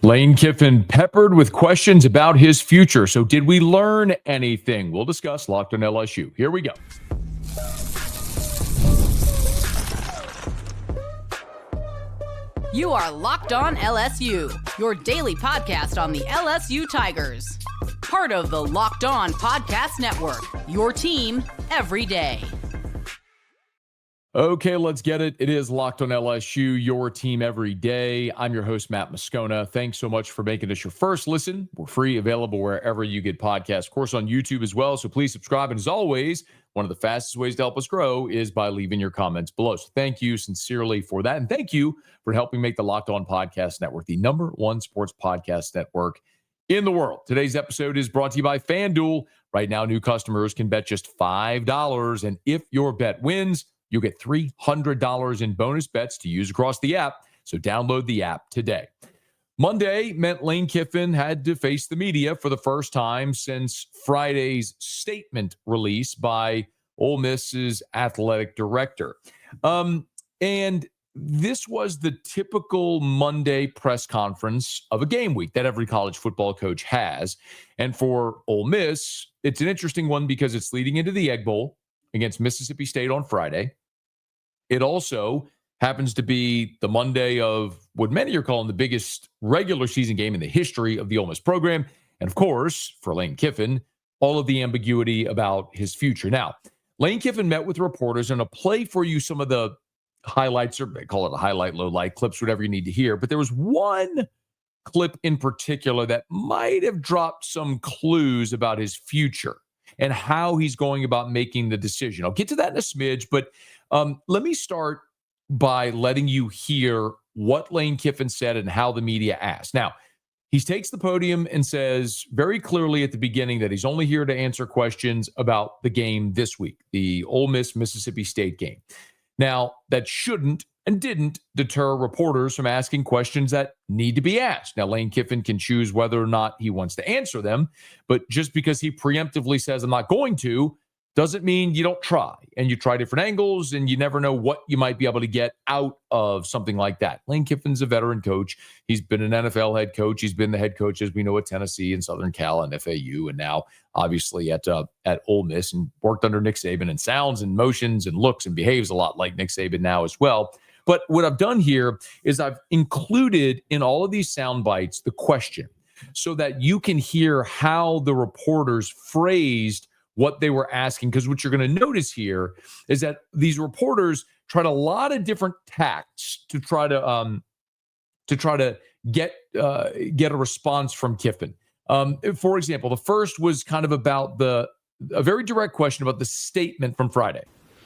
Lane Kiffin peppered with questions about his future. So did we learn anything? We'll discuss Locked on LSU. Here we go. You are Locked on LSU, your daily podcast on the LSU Tigers. Part of the Locked on Podcast Network, your team every day. Okay, let's get it. It is Locked on LSU, your team every day. I'm your host, Matt Moscona. Thanks so much for making this your first listen. We're free, available wherever you get podcasts, of course, on YouTube as well. So please subscribe. And as always, one of the fastest ways to help us grow is by leaving your comments below. So thank you sincerely for that. And thank you for helping make the Locked on Podcast Network the #1 sports podcast network in the world. Today's episode is brought to you by FanDuel. Right now, new customers can bet just $5. And if your bet wins, you'll get $300 in bonus bets to use across the app. So download the app today. Monday meant Lane Kiffin had to face the media for the first time since Friday's statement release by Ole Miss's athletic director. And this was the typical Monday press conference of a game week that every college football coach has. And for Ole Miss, it's an interesting one because it's leading into the Egg Bowl against Mississippi State on Friday. It also happens to be the Monday of what many are calling the biggest regular season game in the history of the Ole Miss program. And of course, for Lane Kiffin, all of the ambiguity about his future. Now, Lane Kiffin met with reporters, and I'll play for you some of the highlights, or they call it a highlight, low light clips, whatever you need to hear. But there was one clip in particular that might have dropped some clues about his future and how he's going about making the decision. I'll get to that in a smidge, but let me start by letting you hear what Lane Kiffin said and how the media asked. Now, he takes the podium and says very clearly at the beginning that he's only here to answer questions about the game this week, the Ole Miss Mississippi State game. Now, that shouldn't and didn't deter reporters from asking questions that need to be asked. Now, Lane Kiffin can choose whether or not he wants to answer them, but just because he preemptively says, I'm not going to, doesn't mean you don't try. And you try different angles, and you never know what you might be able to get out of something like that. Lane Kiffin's a veteran coach. He's been an NFL head coach. He's been the head coach, as we know, at Tennessee and Southern Cal and FAU, and now obviously at Ole Miss, and worked under Nick Saban, and sounds and motions and looks and behaves a lot like Nick Saban now as well. But what I've done here is I've included in all of these sound bites the question so that you can hear how the reporters phrased what they were asking. Because what you're going to notice here is that these reporters tried a lot of different tacts to try to get a response from Kiffin. For example, the first was kind of about a very direct question about the statement from Friday.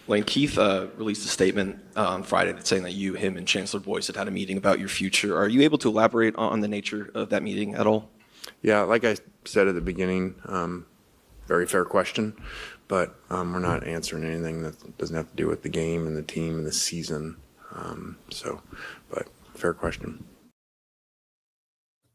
Lane, Keith released a statement on Friday saying that you, him, and Chancellor Boyce had a meeting about your future. Are you able to elaborate on the nature of that meeting at all? Yeah, like I said at the beginning, very fair question, but we're not answering anything that doesn't have to do with the game and the team and the season. But fair question.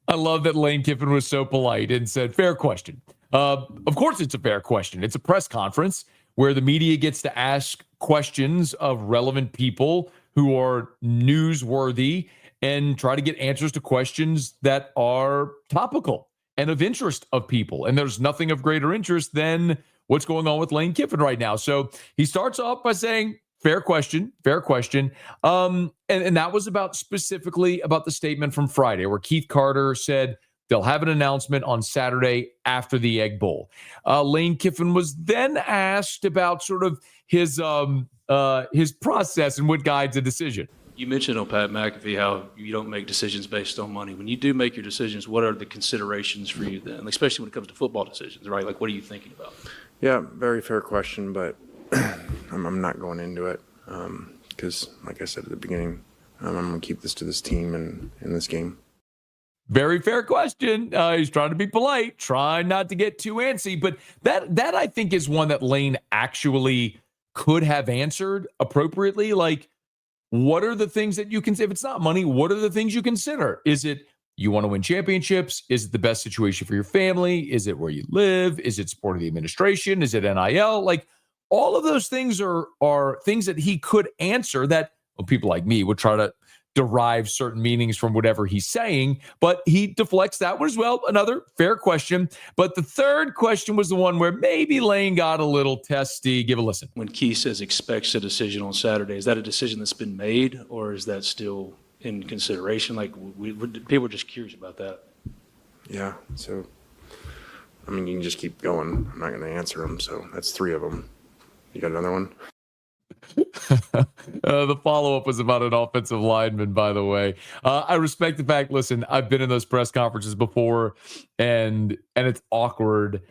I love that Lane Kiffin was so polite and said, fair question. Of course it's a fair question. It's a press conference where the media gets to ask questions of relevant people who are newsworthy and try to get answers to questions that are topical and of interest of people. And there's nothing of greater interest than what's going on with Lane Kiffin right now. So he starts off by saying, fair question, fair question. And that was specifically about the statement from Friday where Keith Carter said they'll have an announcement on Saturday after the Egg Bowl. Lane Kiffin was then asked about sort of his process and what guides a decision. You mentioned on Pat McAfee how you don't make decisions based on money. When you do make your decisions, what are the considerations for you then, especially when it comes to football decisions, right? Like, what are you thinking about? Yeah, very fair question, but I'm not going into it because, like I said at the beginning, I'm going to keep this to this team and in this game. Very fair question. He's trying to be polite, trying not to get too antsy. But that I think is one that Lane actually could have answered appropriately. Like, what are the things that you can say? If it's not money, what are the things you consider? Is it you want to win championships? Is it the best situation for your family? Is it where you live? Is it support of the administration? Is it NIL? Like, all of those things are things that he could answer that people like me would try to derive certain meanings from whatever he's saying, but he deflects that one as well. Another fair question. But the third question was the one where maybe Lane got a little testy. Give a listen. When Keith says expects a decision on Saturday, is that a decision that's been made, or is that still in consideration? Like, people are just curious about that. Yeah, so, I mean, you can just keep going. I'm not going to answer them, so that's 3 of them. You got another one? The follow-up was about an offensive lineman, by the way. I respect the fact, listen, I've been in those press conferences before, and it's awkward,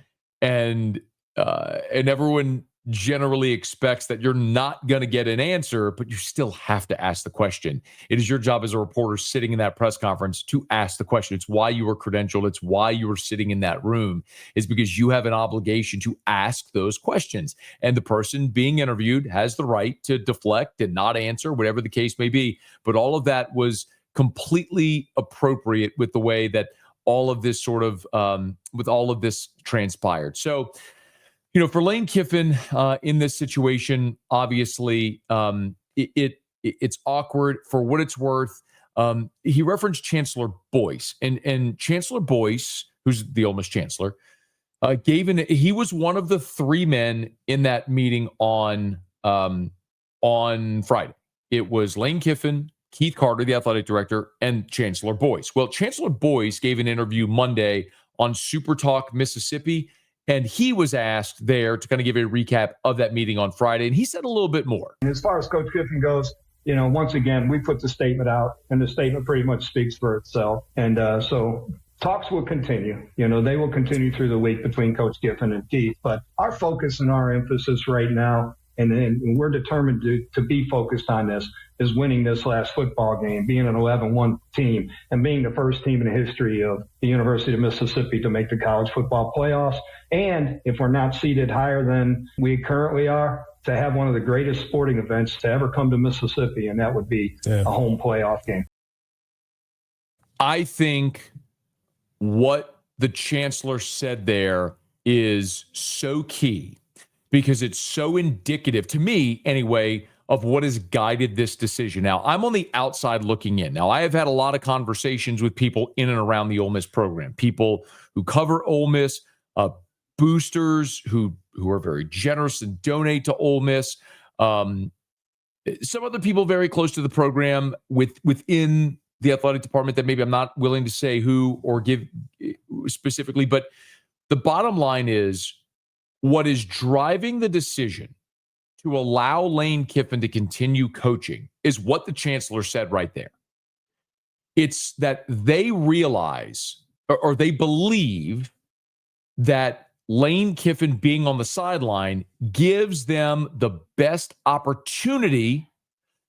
and everyone generally expects that you're not going to get an answer, but you still have to ask the question. It is your job as a reporter sitting in that press conference to ask the question. It's why you were credentialed. It's why you were sitting in that room, is because you have an obligation to ask those questions. And the person being interviewed has the right to deflect and not answer, whatever the case may be. But all of that was completely appropriate with the way that all of this transpired. So, for Lane Kiffin in this situation, obviously it's awkward. For what it's worth, he referenced Chancellor Boyce, and Chancellor Boyce, who's the Ole Miss chancellor, he was one of the 3 men in that meeting on Friday. It was Lane Kiffin, Keith Carter, the athletic director, and Chancellor Boyce. Well, Chancellor Boyce gave an interview Monday on Super Talk Mississippi, and he was asked there to kind of give a recap of that meeting on Friday, and he said a little bit more. As far as Coach Kiffin goes, once again, we put the statement out, and the statement pretty much speaks for itself. And so talks will continue. They will continue through the week between Coach Kiffin and Keith. But our focus and our emphasis right now, and we're determined to be focused on this, is winning this last football game, being an 11-1 team, and being the first team in the history of the University of Mississippi to make the college football playoffs. And if we're not seated higher than we currently are, to have one of the greatest sporting events to ever come to Mississippi, and that would be a home playoff game. I think what the chancellor said there is so key, because it's so indicative, to me anyway, of what has guided this decision. Now, I'm on the outside looking in. Now, I have had a lot of conversations with people in and around the Ole Miss program, people who cover Ole Miss, boosters who are very generous and donate to Ole Miss, some other people very close to the program within the athletic department that maybe I'm not willing to say who or give specifically. But the bottom line is, what is driving the decision to allow Lane Kiffin to continue coaching is what the chancellor said right there. It's that they realize or they believe that Lane Kiffin being on the sideline gives them the best opportunity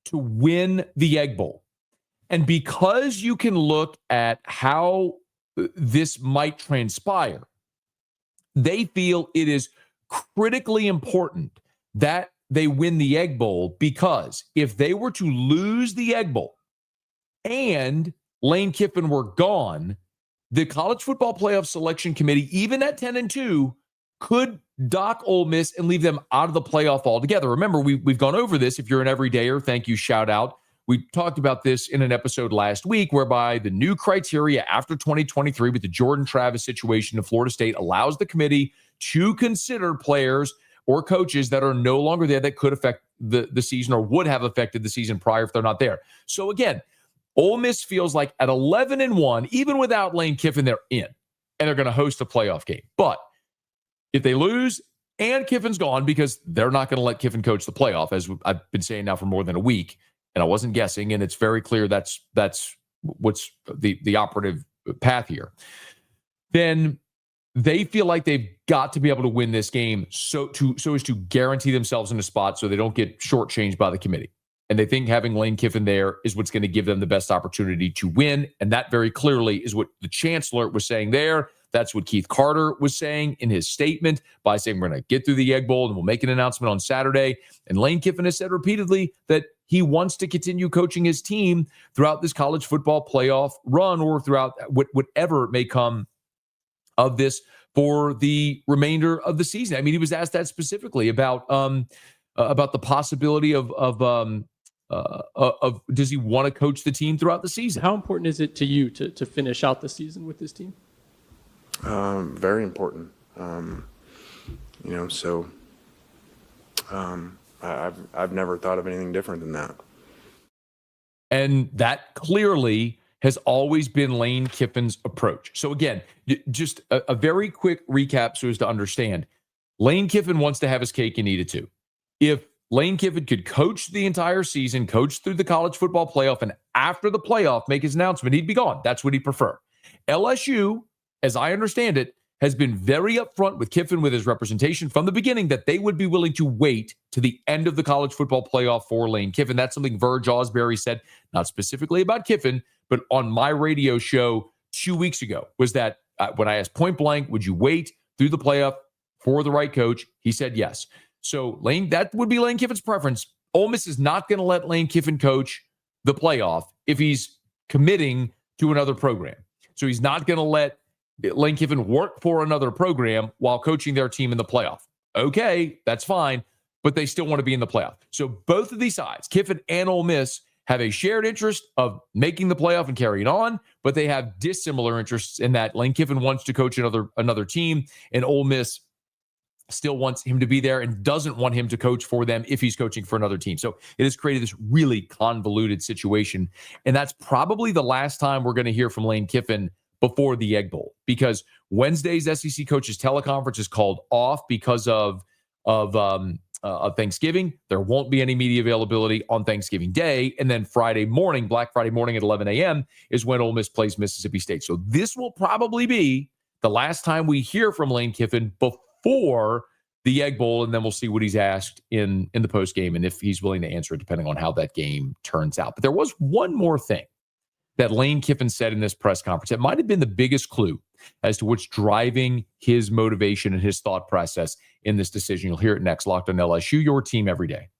to win the Egg Bowl. And because you can look at how this might transpire, they feel it is critically important that they win the Egg Bowl, because if they were to lose the Egg Bowl and Lane Kiffin were gone, the College Football Playoff Selection Committee, even at 10-2, could dock Ole Miss and leave them out of the playoff altogether. Remember, we've gone over this. If you're an everydayer, thank you, shout out. We talked about this in an episode last week, whereby the new criteria after 2023 with the Jordan Travis situation in Florida State allows the committee to consider players or coaches that are no longer there that could affect the season or would have affected the season prior if they're not there. So again, Ole Miss feels like at 11-1, even without Lane Kiffin, they're in, and they're going to host a playoff game. But if they lose and Kiffin's gone, because they're not going to let Kiffin coach the playoff, as I've been saying now for more than a week, and I wasn't guessing, and it's very clear that's what's the operative path here, then they feel like they've got to be able to win this game so as to guarantee themselves in a spot so they don't get shortchanged by the committee. And they think having Lane Kiffin there is what's going to give them the best opportunity to win. And that very clearly is what the chancellor was saying there. That's what Keith Carter was saying in his statement by saying we're going to get through the Egg Bowl and we'll make an announcement on Saturday. And Lane Kiffin has said repeatedly that he wants to continue coaching his team throughout this college football playoff run, or throughout whatever may come of this for the remainder of the season. I mean, he was asked that specifically about the possibility of does he want to coach the team throughout the season? How important is it to you to finish out the season with this team? Very important. I've never thought of anything different than that. And that clearly has always been Lane Kiffin's approach. So again, just a very quick recap so as to understand. Lane Kiffin wants to have his cake and eat it too. If Lane Kiffin could coach the entire season, coach through the college football playoff, and after the playoff make his announcement, he'd be gone. That's what he'd prefer. LSU, as I understand it, has been very upfront with Kiffin, with his representation from the beginning, that they would be willing to wait to the end of the college football playoff for Lane Kiffin. That's something Verge Osbury said, not specifically about Kiffin, but on my radio show 2 weeks ago, was that when I asked point blank, would you wait through the playoff for the right coach? He said yes. So that would be Lane Kiffin's preference. Ole Miss is not going to let Lane Kiffin coach the playoff if he's committing to another program. So he's not going to let Lane Kiffin work for another program while coaching their team in the playoff. Okay, that's fine, but they still want to be in the playoff. So both of these sides, Kiffin and Ole Miss, have a shared interest of making the playoff and carrying on, but they have dissimilar interests in that Lane Kiffin wants to coach another team, and Ole Miss still wants him to be there and doesn't want him to coach for them if he's coaching for another team. So it has created this really convoluted situation, and that's probably the last time we're going to hear from Lane Kiffin before the Egg Bowl, because Wednesday's SEC coaches teleconference is called off because of Thanksgiving. There won't be any media availability on Thanksgiving Day, and then Friday morning, Black Friday morning at 11 a.m. is when Ole Miss plays Mississippi State. So this will probably be the last time we hear from Lane Kiffin before the Egg Bowl, and then we'll see what he's asked in the post game and if he's willing to answer it, depending on how that game turns out. But there was one more thing that Lane Kiffin said in this press conference. It might have been the biggest clue as to what's driving his motivation and his thought process in this decision. You'll hear it next. Locked on LSU, your team every day.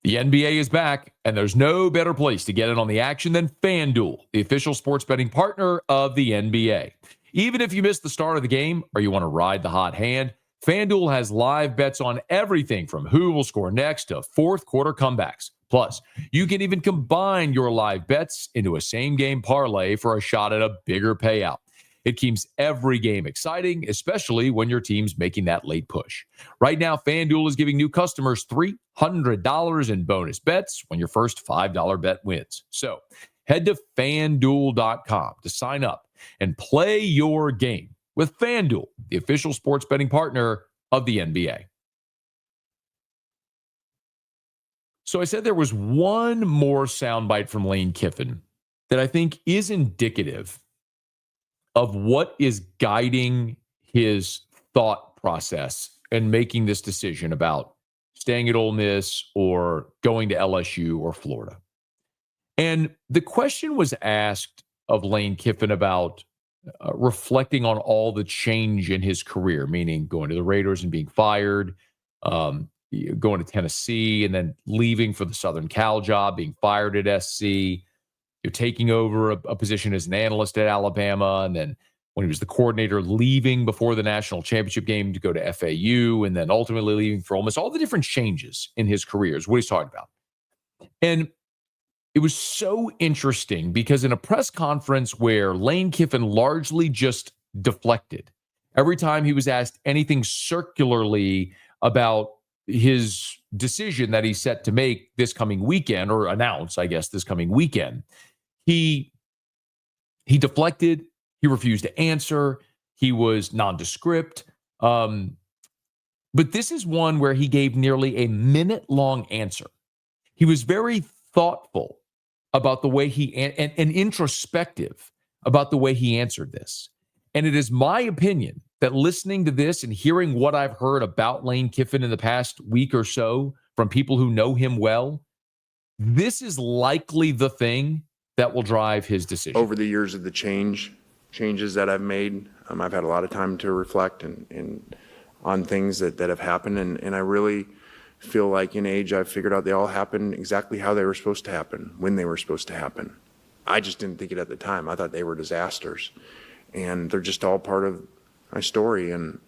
The NBA is back, and there's no better place to get in on the action than FanDuel, the official sports betting partner of the NBA. Even if you missed the start of the game or you want to ride the hot hand, FanDuel has live bets on everything from who will score next to fourth quarter comebacks. Plus, you can even combine your live bets into a same-game parlay for a shot at a bigger payout. It keeps every game exciting, especially when your team's making that late push. Right now, FanDuel is giving new customers $300 in bonus bets when your first $5 bet wins. So head to FanDuel.com to sign up and play your game with FanDuel, the official sports betting partner of the NBA. So I said there was one more soundbite from Lane Kiffin that I think is indicative of what is guiding his thought process and making this decision about staying at Ole Miss or going to LSU or Florida. And the question was asked of Lane Kiffin about reflecting on all the change in his career, meaning going to the Raiders and being fired, going to Tennessee and then leaving for the Southern Cal job, being fired at SC, you're taking over a position as an analyst at Alabama, and then when he was the coordinator, leaving before the national championship game to go to FAU, and then ultimately leaving for Ole Miss. All the different changes in his career is what he's talking about. And it was so interesting because in a press conference where Lane Kiffin largely just deflected, every time he was asked anything circularly about his decision that he's set to make this coming weekend, or announce, I guess, this coming weekend, he deflected. He refused to answer. He was nondescript. But this is one where he gave nearly a minute-long answer. He was very thoughtful about the way and introspective about the way he answered this. And it is my opinion that listening to this and hearing what I've heard about Lane Kiffin in the past week or so from people who know him well, this is likely the thing that will drive his decision. Over the years of the changes that I've made, I've had a lot of time to reflect and on things that have happened. And I really feel like in age, I've figured out they all happened exactly how they were supposed to happen, when they were supposed to happen. I just didn't think it at the time. I thought they were disasters. And they're just all part of my story. And,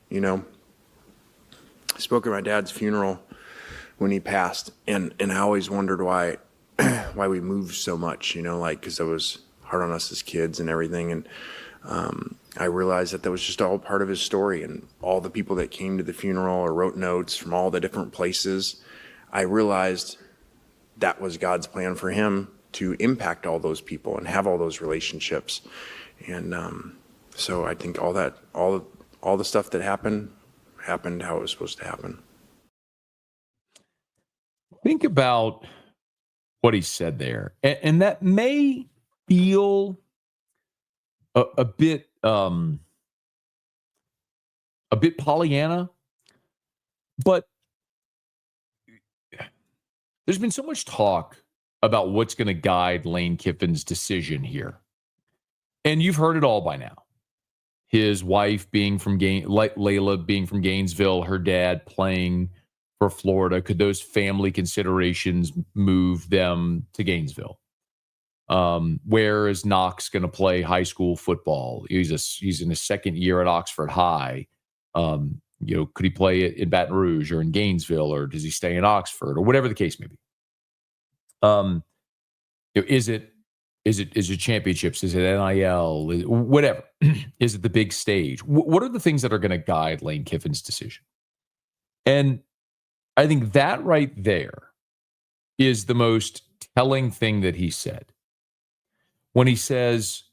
spoke at my dad's funeral when he passed, and I always wondered why we moved so much, like, because it was hard on us as kids and everything. And I realized that was just all part of his story, and all the people that came to the funeral or wrote notes from all the different places. I realized that was God's plan for him, to impact all those people and have all those relationships. And so I think all the stuff that happened how it was supposed to happen. Think about what he said there, and that may feel a bit Pollyanna, but there's been so much talk about what's going to guide Lane Kiffin's decision here, and you've heard it all by now. His wife being from Layla being from Gainesville, her dad playing for Florida. Could those family considerations move them to Gainesville? Where is Knox going to play high school football? He's in his second year at Oxford High. Could he play in Baton Rouge or in Gainesville, or does he stay in Oxford, or whatever the case may be? Is it championships? Is it NIL? Whatever. Is it the big stage? What are the things that are going to guide Lane Kiffin's decision? And I think that right there is the most telling thing that he said. When he says,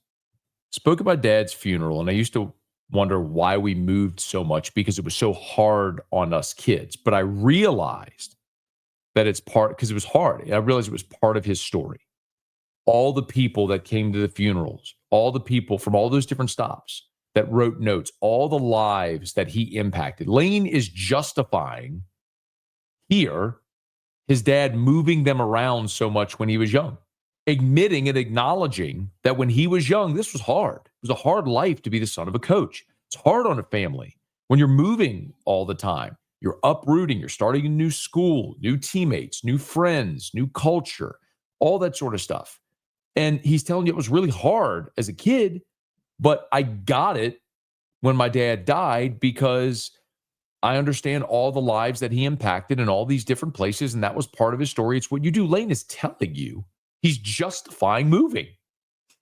spoke at my dad's funeral, and I used to wonder why we moved so much, because it was so hard on us kids. But I realized that it's because it was hard. I realized it was part of his story. All the people that came to the funerals, all the people from all those different stops that wrote notes, all the lives that he impacted. Lane is justifying here his dad moving them around so much when he was young, admitting and acknowledging that when he was young, this was hard. It was a hard life to be the son of a coach. It's hard on a family when you're moving all the time. You're uprooting, you're starting a new school, new teammates, new friends, new culture, all that sort of stuff. And he's telling you it was really hard as a kid, but I got it when my dad died, because I understand all the lives that he impacted in all these different places, and that was part of his story. It's what you do. Lane is telling you he's justifying moving.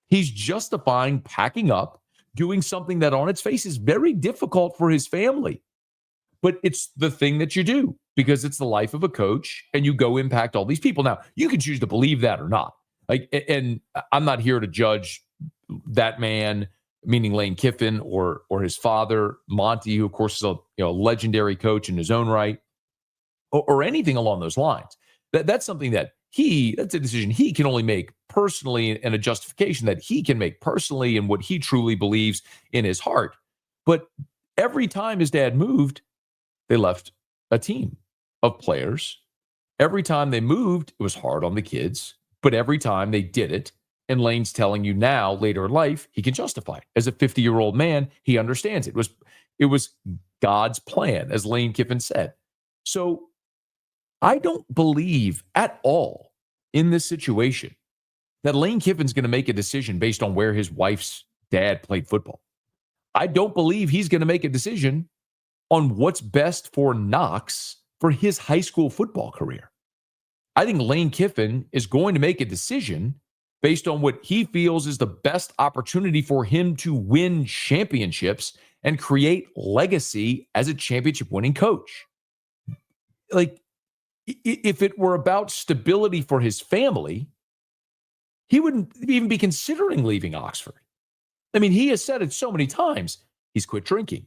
He's justifying packing up, doing something that on its face is very difficult for his family. But it's the thing that you do because it's the life of a coach, and you go impact all these people. Now, you can choose to believe that or not. And I'm not here to judge that man, meaning Lane Kiffin, or his father, Monty, who of course is a legendary coach in his own right, or anything along those lines. That's something that's a decision he can only make personally, and a justification that he can make personally, and what he truly believes in his heart. But every time his dad moved, they left a team of players. Every time they moved, it was hard on the kids. But every time they did it, and Lane's telling you now, later in life, he can justify it. As a 50-year-old man, he understands it. It was God's plan, as Lane Kiffin said. So I don't believe at all in this situation that Lane Kiffin's going to make a decision based on where his wife's dad played football. I don't believe he's going to make a decision on what's best for Knox for his high school football career. I think Lane Kiffin is going to make a decision based on what he feels is the best opportunity for him to win championships and create legacy as a championship winning coach. Like, if it were about stability for his family, he wouldn't even be considering leaving Oxford. I mean, he has said it so many times. He's quit drinking.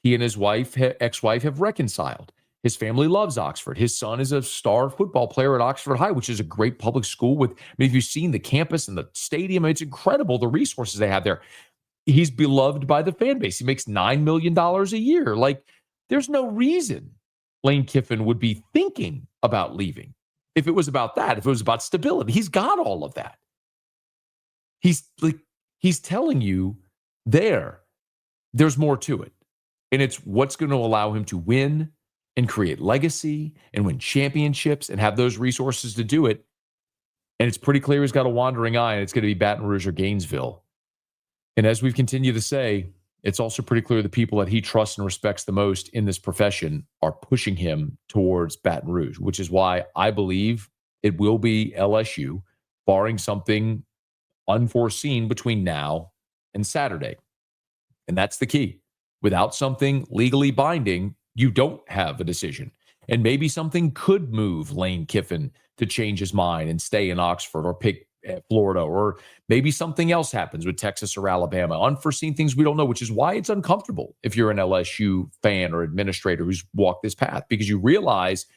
He and his ex-wife have reconciled. His family loves Oxford. His son is a star football player at Oxford High, which is a great public school if you've seen the campus and the stadium, it's incredible, the resources they have there. He's beloved by the fan base. He makes $9 million a year. Like, there's no reason Lane Kiffin would be thinking about leaving. If it was about that, if it was about stability, he's got all of that. He's telling you there's more to it. And it's what's going to allow him to win and create legacy and win championships and have those resources to do it. And it's pretty clear he's got a wandering eye, and it's going to be Baton Rouge or Gainesville. And as we've continued to say, it's also pretty clear the people that he trusts and respects the most in this profession are pushing him towards Baton Rouge, which is why I believe it will be LSU, barring something unforeseen between now and Saturday. And that's the key. Without something legally binding, you don't have a decision. And maybe something could move Lane Kiffin to change his mind and stay in Oxford or pick Florida, or maybe something else happens with Texas or Alabama. Unforeseen things we don't know, which is why it's uncomfortable if you're an LSU fan or administrator who's walked this path, because you realize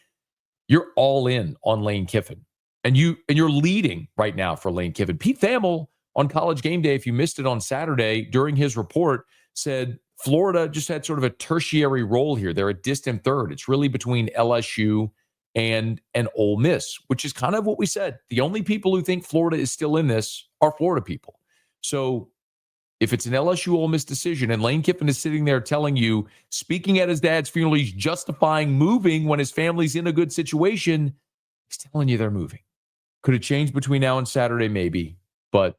you're all in on Lane Kiffin. And you're leading right now for Lane Kiffin. Pete Thamel on College Game Day, if you missed it on Saturday, during his report, said Florida just had sort of a tertiary role here. They're a distant third. It's really between LSU and Ole Miss, which is kind of what we said. The only people who think Florida is still in this are Florida people. So if it's an LSU Ole Miss decision and Lane Kiffin is sitting there telling you, speaking at his dad's funeral, he's justifying moving when his family's in a good situation, he's telling you they're moving. Could it change between now and Saturday? Maybe, but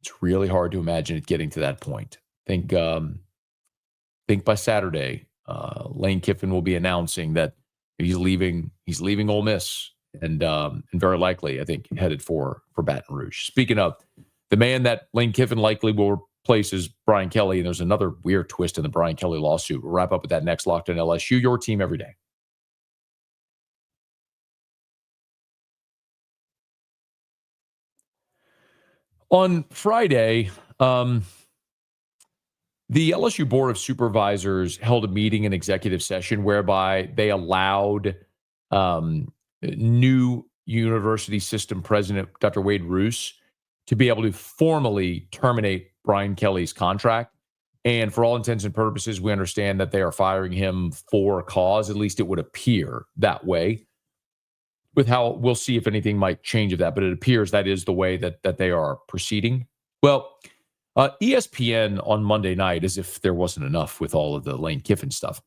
it's really hard to imagine it getting to that point. Think by Saturday, Lane Kiffin will be announcing that he's leaving Ole Miss, and very likely, I think, headed for Baton Rouge. Speaking of, the man that Lane Kiffin likely will replace is Brian Kelly, and there's another weird twist in the Brian Kelly lawsuit. We'll wrap up with that next. Locked on LSU, your team every day. On Friday, the LSU Board of Supervisors held a meeting, an executive session, whereby they allowed new university system president, Dr. Wade Roos, to be able to formally terminate Brian Kelly's contract. And for all intents and purposes, we understand that they are firing him for cause. At least it would appear that way. With how we'll see if anything might change of that, but it appears that is the way that they are proceeding. Well, ESPN on Monday night, as if there wasn't enough with all of the Lane Kiffin stuff.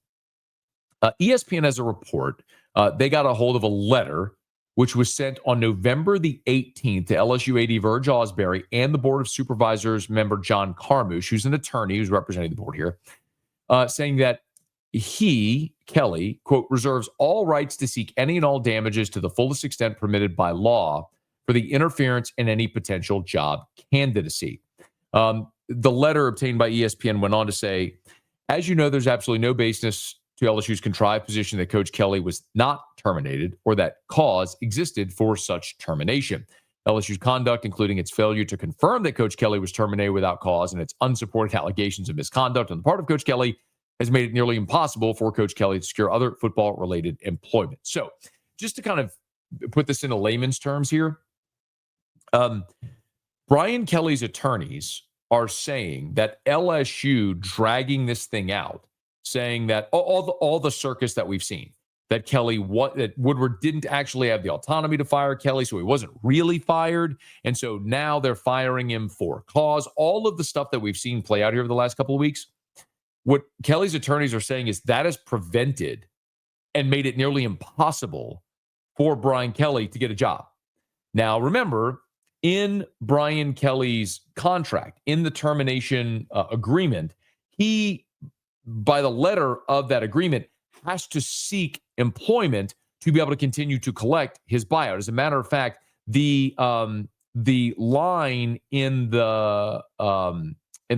ESPN has a report. They got a hold of a letter which was sent on November the 18th to LSU AD Verge Osbury and the Board of Supervisors member John Carmouche, who's an attorney who's representing the board here, saying that he, Kelly, quote, reserves all rights to seek any and all damages to the fullest extent permitted by law for the interference in any potential job candidacy. The letter obtained by ESPN went on to say, as you know, there's absolutely no basis to LSU's contrived position that Coach Kelly was not terminated or that cause existed for such termination. LSU's conduct, including its failure to confirm that Coach Kelly was terminated without cause and its unsupported allegations of misconduct on the part of Coach Kelly, has made it nearly impossible for Coach Kelly to secure other football-related employment. So just to kind of put this into layman's terms here, Brian Kelly's attorneys are saying that LSU dragging this thing out, saying that all the circus that we've seen, that that Woodward didn't actually have the autonomy to fire Kelly, so he wasn't really fired, and so now they're firing him for cause. All of the stuff that we've seen play out here over the last couple of weeks, what Kelly's attorneys are saying is that has prevented and made it nearly impossible for Brian Kelly to get a job. Now, remember, in Brian Kelly's contract, in the termination agreement, he, by the letter of that agreement, has to seek employment to be able to continue to collect his buyout. As a matter of fact, the line in the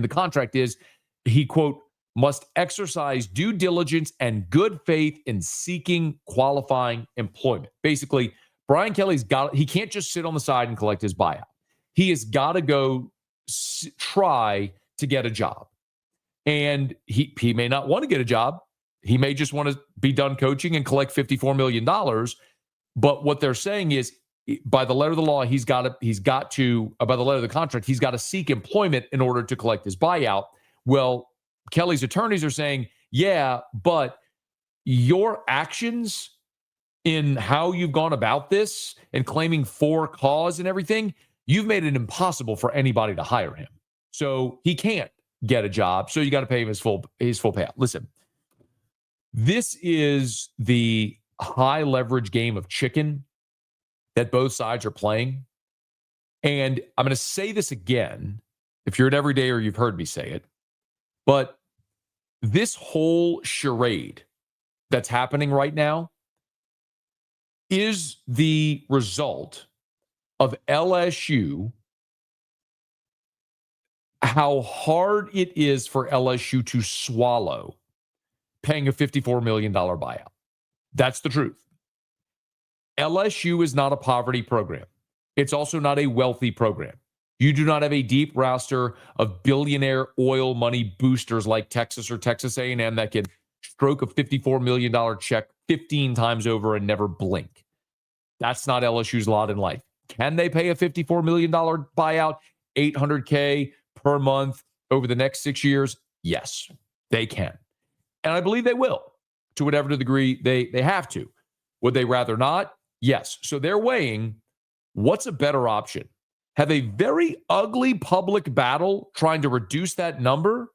contract is he, quote, must exercise due diligence and good faith in seeking qualifying employment. Basically, Brian Kelly's he can't just sit on the side and collect his buyout. He has got to go try to get a job. And he may not want to get a job. He may just want to be done coaching and collect $54 million. But what they're saying is, by the letter of the law, by the letter of the contract, he's got to seek employment in order to collect his buyout. Well, Kelly's attorneys are saying, yeah, but your actions in how you've gone about this and claiming for cause and everything, you've made it impossible for anybody to hire him. So he can't get a job. So you got to pay him his full payout. Listen, this is the high leverage game of chicken that both sides are playing. And I'm going to say this again, If you're an everydayer, you've heard me say it. But this whole charade that's happening right now is the result of LSU, how hard it is for LSU to swallow paying a $54 million buyout. That's the truth. LSU is not a poverty program. It's also not a wealthy program. You do not have a deep roster of billionaire oil money boosters like Texas or Texas A&M that can stroke a $54 million check 15 times over and never blink. That's not LSU's lot in life. Can they pay a $54 million buyout, $800K per month over the next 6 years? Yes, they can. And I believe they will, to whatever degree they have to. Would they rather not? Yes. So they're weighing what's a better option. Have a very ugly public battle trying to reduce that number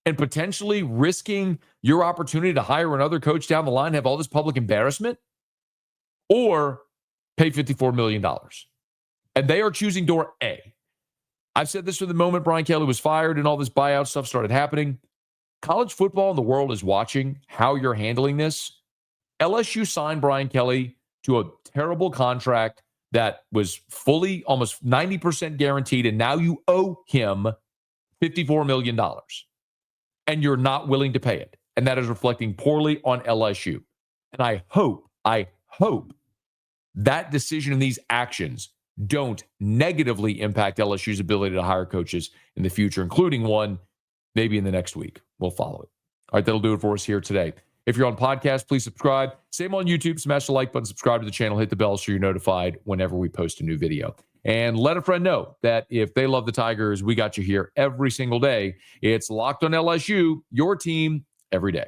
and potentially risking your opportunity to hire another coach down the line, have all this public embarrassment, or pay $54 million. And they are choosing door A. I've said this from the moment Brian Kelly was fired and all this buyout stuff started happening. College football in the world is watching how you're handling this. LSU signed Brian Kelly to a terrible contract that was fully almost 90% guaranteed, and now you owe him $54 million. And you're not willing to pay it. And that is reflecting poorly on LSU. And I hope that decision and these actions don't negatively impact LSU's ability to hire coaches in the future, including one maybe in the next week. We'll follow it. All right, that'll do it for us here today. If you're on podcast, please subscribe. Same on YouTube. Smash the like button, subscribe to the channel, hit the bell so you're notified whenever we post a new video. And let a friend know that if they love the Tigers, we got you here every single day. It's Locked on LSU, your team every day.